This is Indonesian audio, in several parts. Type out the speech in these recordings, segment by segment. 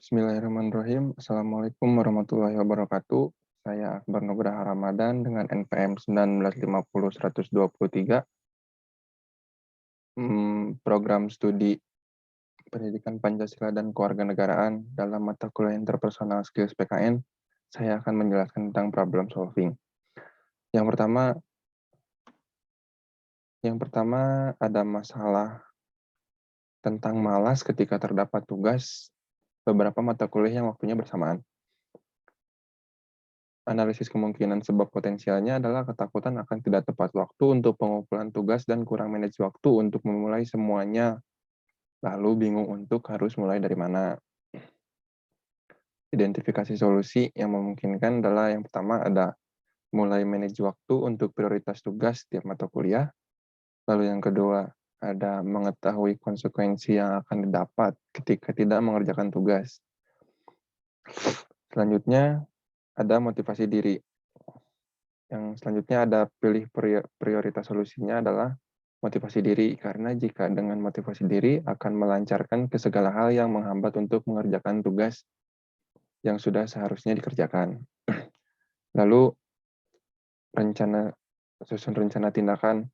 Bismillahirrahmanirrahim. Assalamualaikum warahmatullahi wabarakatuh. Saya Akbar Nugraha Ramadan dengan NPM 1950-123, program studi Pendidikan Pancasila dan Kewarganegaraan dalam mata kuliah Interpersonal Skills PKN. Saya akan menjelaskan tentang problem solving. Yang pertama ada masalah tentang malas ketika terdapat tugas beberapa mata kuliah yang waktunya bersamaan. Analisis kemungkinan sebab potensialnya adalah ketakutan akan tidak tepat waktu untuk pengumpulan tugas dan kurang manage waktu untuk memulai semuanya, lalu bingung untuk harus mulai dari mana. Identifikasi solusi yang memungkinkan adalah yang pertama ada mulai manage waktu untuk prioritas tugas setiap mata kuliah, lalu yang kedua ada mengetahui konsekuensi yang akan didapat ketika tidak mengerjakan tugas. Selanjutnya ada motivasi diri. Yang selanjutnya ada pilih prioritas solusinya adalah motivasi diri, karena jika dengan motivasi diri akan melancarkan ke segala hal yang menghambat untuk mengerjakan tugas yang sudah seharusnya dikerjakan. Lalu susun rencana tindakan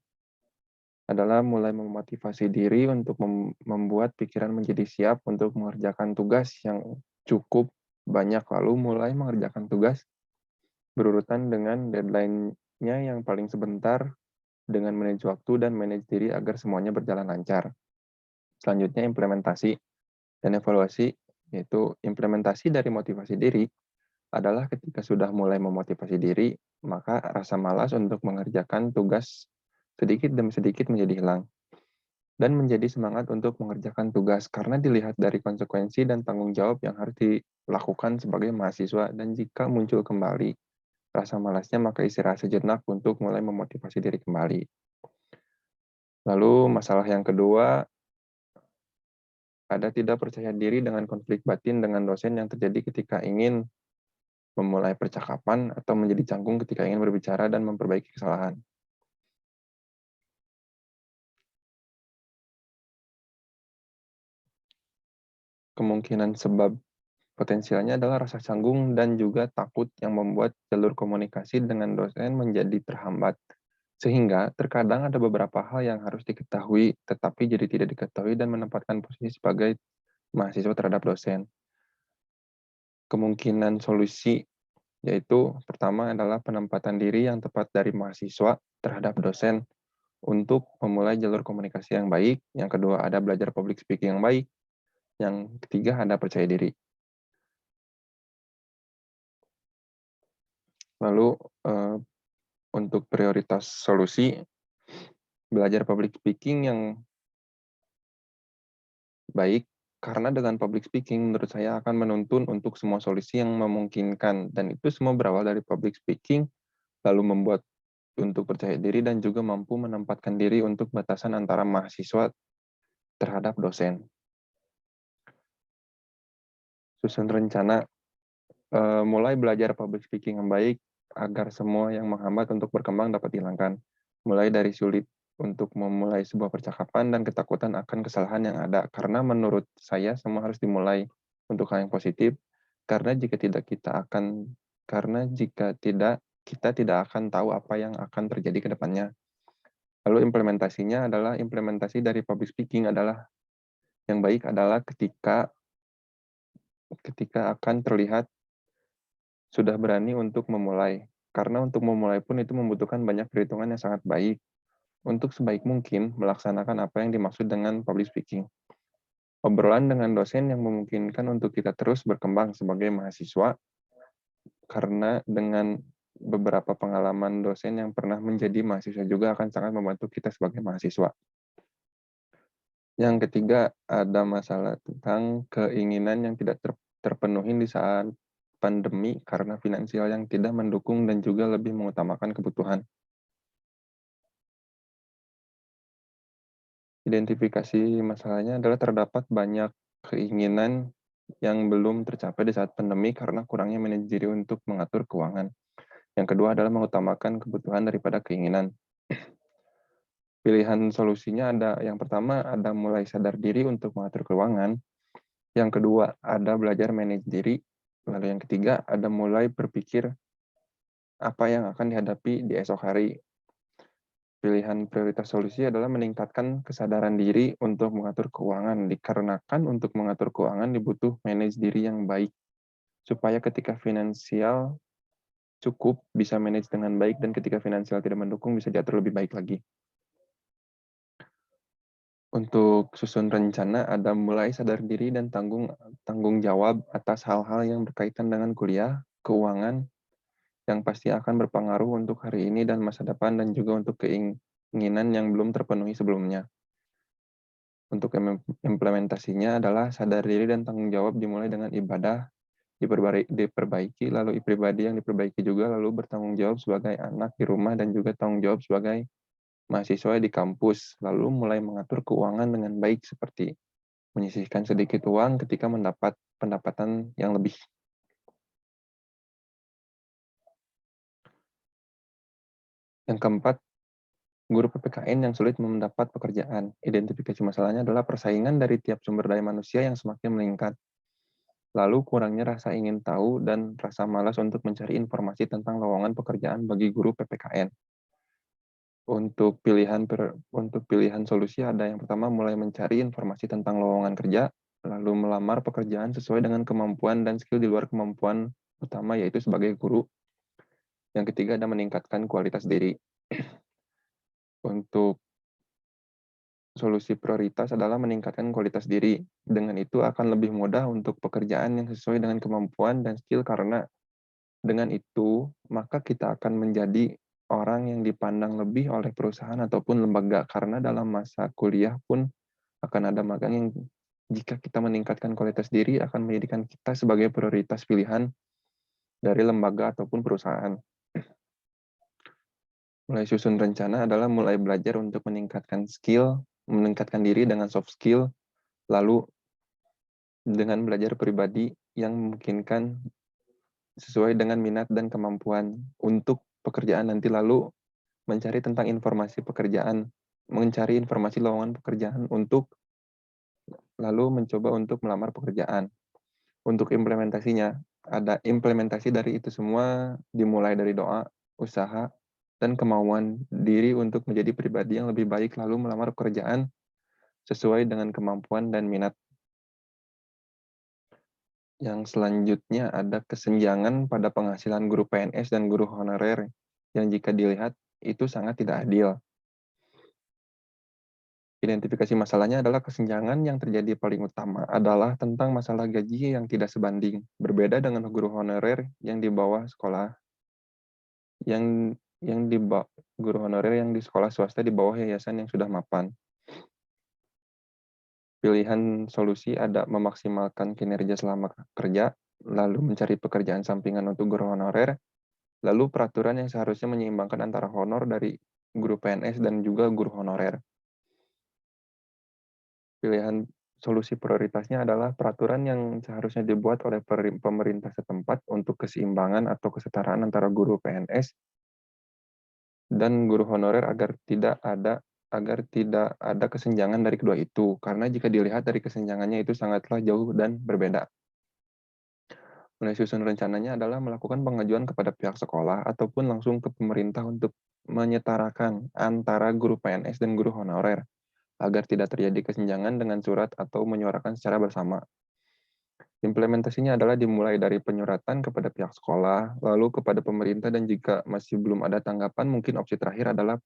adalah mulai memotivasi diri untuk membuat pikiran menjadi siap untuk mengerjakan tugas yang cukup banyak, lalu mulai mengerjakan tugas berurutan dengan deadline-nya yang paling sebentar dengan manage waktu dan manage diri agar semuanya berjalan lancar. Selanjutnya implementasi dan evaluasi, yaitu implementasi dari motivasi diri adalah ketika sudah mulai memotivasi diri, maka rasa malas untuk mengerjakan tugas sedikit demi sedikit menjadi hilang. Dan menjadi semangat untuk mengerjakan tugas karena dilihat dari konsekuensi dan tanggung jawab yang harus dilakukan sebagai mahasiswa, dan jika muncul kembali rasa malasnya, maka istirahat sejenak untuk mulai memotivasi diri kembali. Lalu masalah yang kedua, ada tidak percaya diri dengan konflik batin dengan dosen yang terjadi ketika ingin memulai percakapan atau menjadi canggung ketika ingin berbicara dan memperbaiki kesalahan. Kemungkinan sebab potensialnya adalah rasa canggung dan juga takut yang membuat jalur komunikasi dengan dosen menjadi terhambat. Sehingga terkadang ada beberapa hal yang harus diketahui tetapi jadi tidak diketahui dan menempatkan posisi sebagai mahasiswa terhadap dosen. Kemungkinan solusi yaitu pertama adalah penempatan diri yang tepat dari mahasiswa terhadap dosen untuk memulai jalur komunikasi yang baik. Yang kedua ada belajar public speaking yang baik. Yang ketiga ada percaya diri. Lalu untuk prioritas solusi, belajar public speaking yang baik, karena dengan public speaking menurut saya akan menuntun untuk semua solusi yang memungkinkan, dan itu semua berawal dari public speaking, lalu membuat untuk percaya diri dan juga mampu menempatkan diri untuk batasan antara mahasiswa terhadap dosen. Susun rencana, mulai belajar public speaking yang baik agar semua yang menghambat untuk berkembang dapat dihilangkan. Mulai dari sulit untuk memulai sebuah percakapan dan ketakutan akan kesalahan yang ada. Karena menurut saya semua harus dimulai untuk hal yang positif. Karena jika tidak kita tidak akan tahu apa yang akan terjadi ke depannya. Lalu implementasinya adalah implementasi dari public speaking adalah yang baik adalah ketika akan terlihat sudah berani untuk memulai. Karena untuk memulai pun itu membutuhkan banyak perhitungan yang sangat baik untuk sebaik mungkin melaksanakan apa yang dimaksud dengan public speaking. Obrolan dengan dosen yang memungkinkan untuk kita terus berkembang sebagai mahasiswa, karena dengan beberapa pengalaman dosen yang pernah menjadi mahasiswa juga akan sangat membantu kita sebagai mahasiswa. Yang ketiga, ada masalah tentang keinginan yang tidak terpenuhi di saat pandemi karena finansial yang tidak mendukung dan juga lebih mengutamakan kebutuhan. Identifikasi masalahnya adalah terdapat banyak keinginan yang belum tercapai di saat pandemi karena kurangnya manajer untuk mengatur keuangan. Yang kedua adalah mengutamakan kebutuhan daripada keinginan. Pilihan solusinya ada yang pertama ada mulai sadar diri untuk mengatur keuangan. Yang kedua, ada belajar manage diri. Lalu yang ketiga, ada mulai berpikir apa yang akan dihadapi di esok hari. Pilihan prioritas solusi adalah meningkatkan kesadaran diri untuk mengatur keuangan, dikarenakan untuk mengatur keuangan dibutuh manage diri yang baik, supaya ketika finansial cukup, bisa manage dengan baik, dan ketika finansial tidak mendukung, bisa diatur lebih baik lagi. Untuk susun rencana, ada mulai sadar diri dan tanggung jawab atas hal-hal yang berkaitan dengan kuliah, keuangan, yang pasti akan berpengaruh untuk hari ini dan masa depan, dan juga untuk keinginan yang belum terpenuhi sebelumnya. Untuk implementasinya adalah sadar diri dan tanggung jawab dimulai dengan ibadah, diperbaiki, lalu pribadi yang diperbaiki juga, lalu bertanggung jawab sebagai anak di rumah, dan juga tanggung jawab sebagai mahasiswa di kampus, lalu mulai mengatur keuangan dengan baik seperti menyisihkan sedikit uang ketika mendapat pendapatan yang lebih. Yang keempat, guru PPKN yang sulit mendapat pekerjaan. Identifikasi masalahnya adalah persaingan dari tiap sumber daya manusia yang semakin meningkat. Lalu kurangnya rasa ingin tahu dan rasa malas untuk mencari informasi tentang lowongan pekerjaan bagi guru PPKN. Untuk pilihan solusi ada yang pertama, mulai mencari informasi tentang lowongan kerja, lalu melamar pekerjaan sesuai dengan kemampuan dan skill di luar kemampuan utama, yaitu sebagai guru. Yang ketiga ada meningkatkan kualitas diri. Untuk solusi prioritas adalah meningkatkan kualitas diri. Dengan itu akan lebih mudah untuk pekerjaan yang sesuai dengan kemampuan dan skill, karena dengan itu maka kita akan menjadi orang yang dipandang lebih oleh perusahaan ataupun lembaga, karena dalam masa kuliah pun akan ada magang yang jika kita meningkatkan kualitas diri akan menjadikan kita sebagai prioritas pilihan dari lembaga ataupun perusahaan. Mulai susun rencana adalah mulai belajar untuk meningkatkan skill, meningkatkan diri dengan soft skill, lalu dengan belajar pribadi yang memungkinkan sesuai dengan minat dan kemampuan untuk pekerjaan nanti, lalu mencari tentang informasi pekerjaan, mencari informasi lowongan pekerjaan untuk lalu mencoba untuk melamar pekerjaan. Untuk implementasinya, ada implementasi dari itu semua dimulai dari doa, usaha, dan kemauan diri untuk menjadi pribadi yang lebih baik, lalu melamar pekerjaan sesuai dengan kemampuan dan minat. Yang selanjutnya ada kesenjangan pada penghasilan guru PNS dan guru honorer, yang jika dilihat itu sangat tidak adil. Identifikasi masalahnya adalah kesenjangan yang terjadi paling utama adalah tentang masalah gaji yang tidak sebanding, berbeda dengan guru honorer yang di bawah sekolah yang di guru honorer yang di sekolah swasta di bawah yayasan yang sudah mapan. Pilihan solusi ada memaksimalkan kinerja selama kerja, lalu mencari pekerjaan sampingan untuk guru honorer, lalu peraturan yang seharusnya menyeimbangkan antara honor dari guru PNS dan juga guru honorer. Pilihan solusi prioritasnya adalah peraturan yang seharusnya dibuat oleh pemerintah setempat untuk keseimbangan atau kesetaraan antara guru PNS dan guru honorer agar tidak ada kesenjangan dari kedua itu, karena jika dilihat dari kesenjangannya itu sangatlah jauh dan berbeda. Mulai susun rencananya adalah melakukan pengajuan kepada pihak sekolah ataupun langsung ke pemerintah untuk menyetarakan antara guru PNS dan guru honorer, agar tidak terjadi kesenjangan dengan surat atau menyuarakan secara bersama. Implementasinya adalah dimulai dari penyuratan kepada pihak sekolah, lalu kepada pemerintah, dan jika masih belum ada tanggapan, mungkin opsi terakhir adalah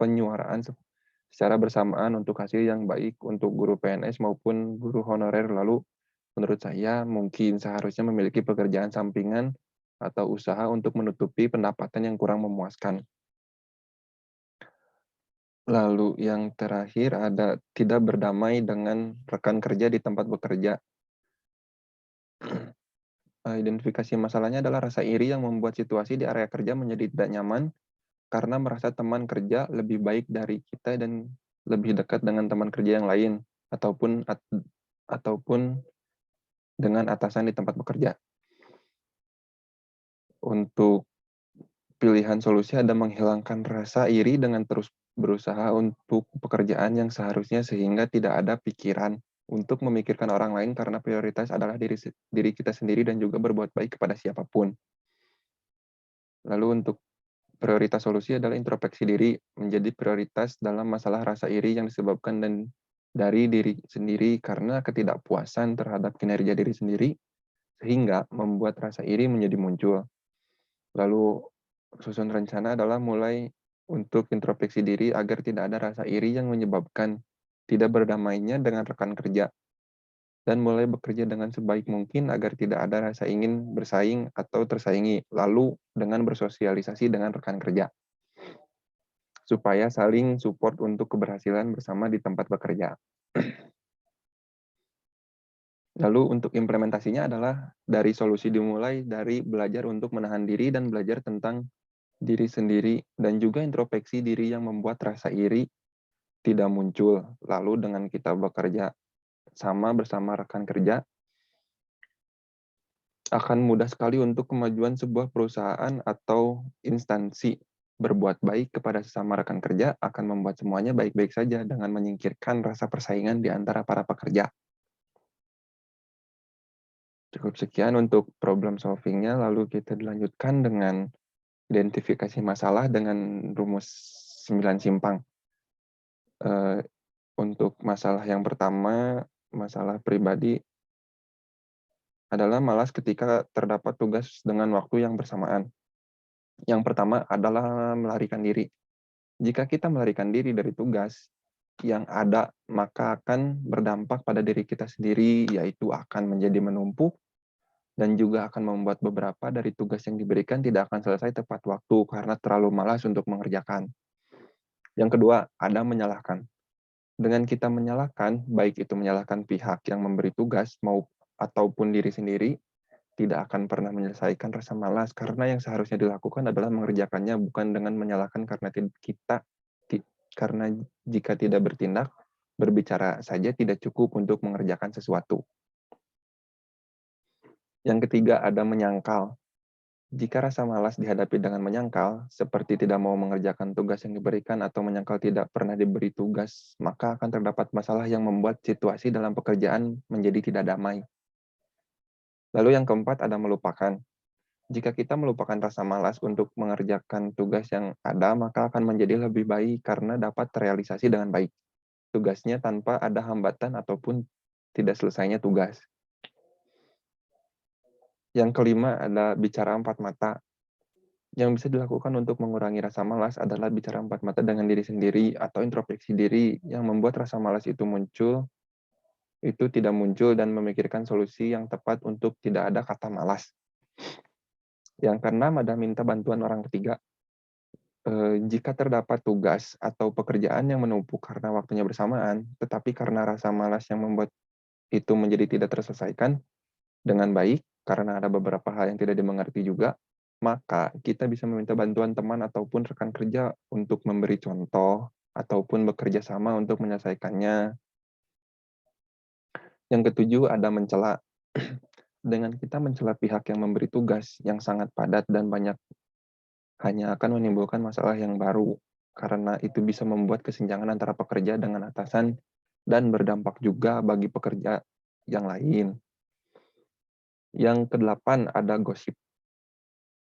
penyuaraan secara bersamaan untuk hasil yang baik untuk guru PNS maupun guru honorer. Lalu menurut saya mungkin seharusnya memiliki pekerjaan sampingan atau usaha untuk menutupi pendapatan yang kurang memuaskan. Lalu yang terakhir ada tidak berdamai dengan rekan kerja di tempat bekerja. Identifikasi masalahnya adalah rasa iri yang membuat situasi di area kerja menjadi tidak nyaman karena merasa teman kerja lebih baik dari kita dan lebih dekat dengan teman kerja yang lain, ataupun dengan atasan di tempat bekerja. Untuk pilihan solusi ada menghilangkan rasa iri dengan terus berusaha untuk pekerjaan yang seharusnya, sehingga tidak ada pikiran untuk memikirkan orang lain karena prioritas adalah diri kita sendiri dan juga berbuat baik kepada siapapun. Lalu untuk prioritas solusi adalah introspeksi diri menjadi prioritas dalam masalah rasa iri yang disebabkan dari diri sendiri karena ketidakpuasan terhadap kinerja diri sendiri, sehingga membuat rasa iri menjadi muncul. Lalu susun rencana adalah mulai untuk introspeksi diri agar tidak ada rasa iri yang menyebabkan tidak berdamainya dengan rekan kerja, dan mulai bekerja dengan sebaik mungkin agar tidak ada rasa ingin bersaing atau tersaingi, lalu dengan bersosialisasi dengan rekan kerja, supaya saling support untuk keberhasilan bersama di tempat bekerja. Lalu untuk implementasinya adalah dari solusi dimulai dari belajar untuk menahan diri dan belajar tentang diri sendiri, dan juga introspeksi diri yang membuat rasa iri tidak muncul. Lalu dengan kita bekerja sama bersama rekan kerja, akan mudah sekali untuk kemajuan sebuah perusahaan atau instansi. Berbuat baik kepada sesama rekan kerja akan membuat semuanya baik-baik saja dengan menyingkirkan rasa persaingan di antara para pekerja. Cukup sekian untuk problem solving-nya, lalu kita dilanjutkan dengan identifikasi masalah dengan rumus 9 simpang. Untuk masalah yang pertama, masalah pribadi adalah malas ketika terdapat tugas dengan waktu yang bersamaan. Yang pertama adalah melarikan diri. Jika kita melarikan diri dari tugas yang ada, maka akan berdampak pada diri kita sendiri, yaitu akan menjadi menumpuk dan juga akan membuat beberapa dari tugas yang diberikan tidak akan selesai tepat waktu karena terlalu malas untuk mengerjakan. Yang kedua, ada menyalahkan. Dengan kita menyalahkan, baik itu menyalahkan pihak yang memberi tugas ataupun diri sendiri, tidak akan pernah menyelesaikan rasa malas karena yang seharusnya dilakukan adalah mengerjakannya, bukan dengan menyalahkan karena jika tidak bertindak, berbicara saja tidak cukup untuk mengerjakan sesuatu. Yang ketiga, ada menyangkal. Jika rasa malas dihadapi dengan menyangkal, seperti tidak mau mengerjakan tugas yang diberikan atau menyangkal tidak pernah diberi tugas, maka akan terdapat masalah yang membuat situasi dalam pekerjaan menjadi tidak damai. Lalu yang keempat, ada melupakan. Jika kita melupakan rasa malas untuk mengerjakan tugas yang ada, maka akan menjadi lebih baik karena dapat terrealisasi dengan baik tugasnya tanpa ada hambatan ataupun tidak selesainya tugas. Yang kelima, ada bicara empat mata. Yang bisa dilakukan untuk mengurangi rasa malas adalah bicara empat mata dengan diri sendiri atau introspeksi diri yang membuat rasa malas itu tidak muncul dan memikirkan solusi yang tepat untuk tidak ada kata malas. Yang keenam, ada minta bantuan orang ketiga. Jika terdapat tugas atau pekerjaan yang menumpuk karena waktunya bersamaan, tetapi karena rasa malas yang membuat itu menjadi tidak terselesaikan dengan baik, karena ada beberapa hal yang tidak dimengerti juga, maka kita bisa meminta bantuan teman ataupun rekan kerja untuk memberi contoh ataupun bekerja sama untuk menyelesaikannya. Yang ketujuh, ada mencela. Dengan kita mencela pihak yang memberi tugas yang sangat padat dan banyak, hanya akan menimbulkan masalah yang baru, karena itu bisa membuat kesenjangan antara pekerja dengan atasan dan berdampak juga bagi pekerja yang lain. Yang kedelapan, ada gosip.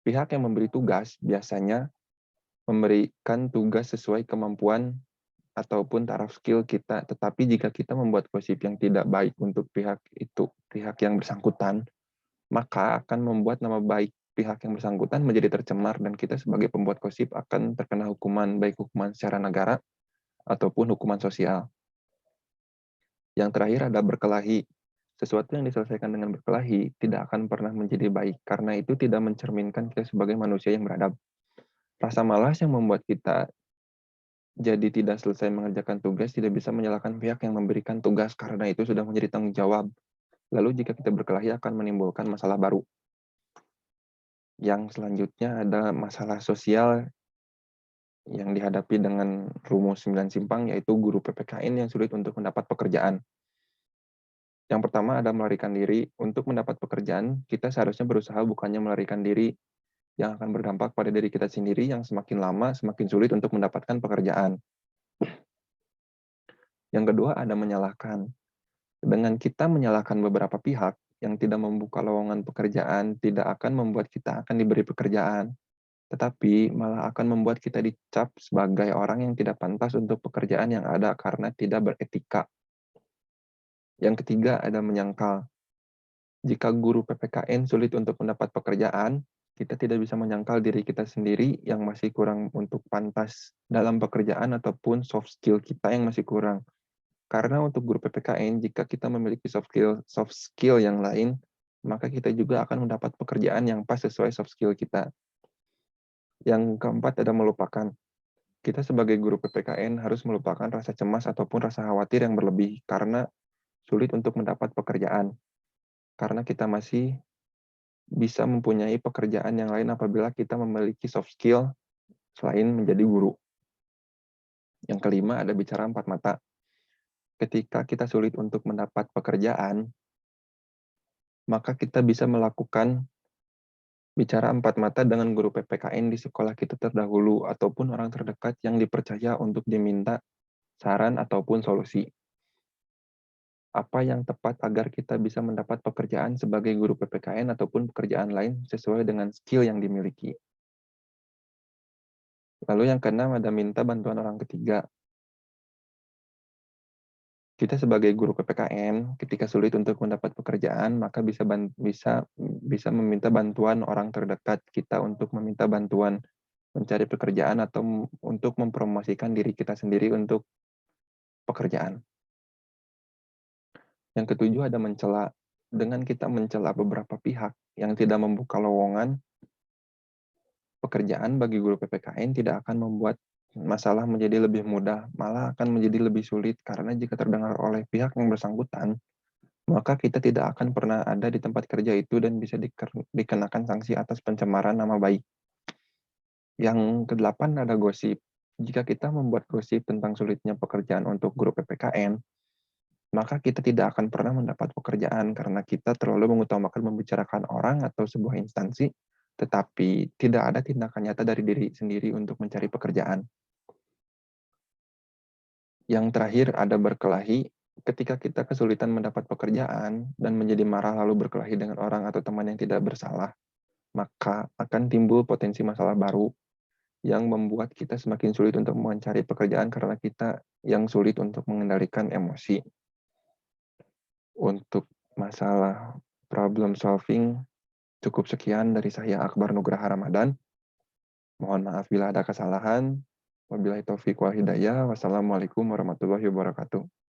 Pihak yang memberi tugas biasanya memberikan tugas sesuai kemampuan ataupun taraf skill kita, tetapi jika kita membuat gosip yang tidak baik untuk pihak yang bersangkutan, maka akan membuat nama baik pihak yang bersangkutan menjadi tercemar dan kita sebagai pembuat gosip akan terkena hukuman, baik hukuman secara negara ataupun hukuman sosial. Yang terakhir, ada berkelahi. Sesuatu yang diselesaikan dengan berkelahi tidak akan pernah menjadi baik, karena itu tidak mencerminkan kita sebagai manusia yang beradab. Rasa malas yang membuat kita jadi tidak selesai mengerjakan tugas tidak bisa menyalahkan pihak yang memberikan tugas, karena itu sudah menjadi tanggung jawab. Lalu jika kita berkelahi akan menimbulkan masalah baru. Yang selanjutnya ada masalah sosial yang dihadapi dengan rumus 9 simpang, yaitu guru PPKN yang sulit untuk mendapat pekerjaan. Yang pertama ada melarikan diri. Untuk mendapat pekerjaan, kita seharusnya berusaha bukannya melarikan diri, yang akan berdampak pada diri kita sendiri yang semakin lama semakin sulit untuk mendapatkan pekerjaan. Yang kedua ada menyalahkan. Dengan kita menyalahkan beberapa pihak yang tidak membuka lowongan pekerjaan, tidak akan membuat kita akan diberi pekerjaan, tetapi malah akan membuat kita dicap sebagai orang yang tidak pantas untuk pekerjaan yang ada karena tidak beretika. Yang ketiga ada menyangkal. Jika guru PPKN sulit untuk mendapat pekerjaan, kita tidak bisa menyangkal diri kita sendiri yang masih kurang untuk pantas dalam pekerjaan ataupun soft skill kita yang masih kurang. Karena untuk guru PPKN, jika kita memiliki soft skill yang lain, maka kita juga akan mendapat pekerjaan yang pas sesuai soft skill kita. Yang keempat ada melupakan. Kita sebagai guru PPKN harus melupakan rasa cemas ataupun rasa khawatir yang berlebih karena sulit untuk mendapat pekerjaan. Karena kita masih bisa mempunyai pekerjaan yang lain apabila kita memiliki soft skill selain menjadi guru. Yang kelima ada bicara empat mata. Ketika kita sulit untuk mendapat pekerjaan, maka kita bisa melakukan bicara empat mata dengan guru PPKN di sekolah kita terdahulu ataupun orang terdekat yang dipercaya untuk diminta saran ataupun solusi. Apa yang tepat agar kita bisa mendapat pekerjaan sebagai guru PPKN ataupun pekerjaan lain sesuai dengan skill yang dimiliki. Lalu yang keenam ada minta bantuan orang ketiga. Kita sebagai guru PPKN, ketika sulit untuk mendapat pekerjaan, maka bisa meminta bantuan orang terdekat kita untuk meminta bantuan mencari pekerjaan atau untuk mempromosikan diri kita sendiri untuk pekerjaan. Yang ketujuh ada mencela. Dengan kita mencela beberapa pihak yang tidak membuka lowongan pekerjaan bagi guru PPKN tidak akan membuat masalah menjadi lebih mudah, malah akan menjadi lebih sulit karena jika terdengar oleh pihak yang bersangkutan, maka kita tidak akan pernah ada di tempat kerja itu dan bisa dikenakan sanksi atas pencemaran nama baik. Yang kedelapan ada gosip. Jika kita membuat gosip tentang sulitnya pekerjaan untuk guru PPKN, maka kita tidak akan pernah mendapat pekerjaan karena kita terlalu mengutamakan membicarakan orang atau sebuah instansi, tetapi tidak ada tindakan nyata dari diri sendiri untuk mencari pekerjaan. Yang terakhir ada berkelahi. Ketika kita kesulitan mendapat pekerjaan dan menjadi marah lalu berkelahi dengan orang atau teman yang tidak bersalah, maka akan timbul potensi masalah baru yang membuat kita semakin sulit untuk mencari pekerjaan karena kita yang sulit untuk mengendalikan emosi. Untuk masalah problem solving, cukup sekian dari saya Akbar Nugraha Ramadan. Mohon maaf bila ada kesalahan. Wabillahi taufiq wal hidayah. Wassalamualaikum warahmatullahi wabarakatuh.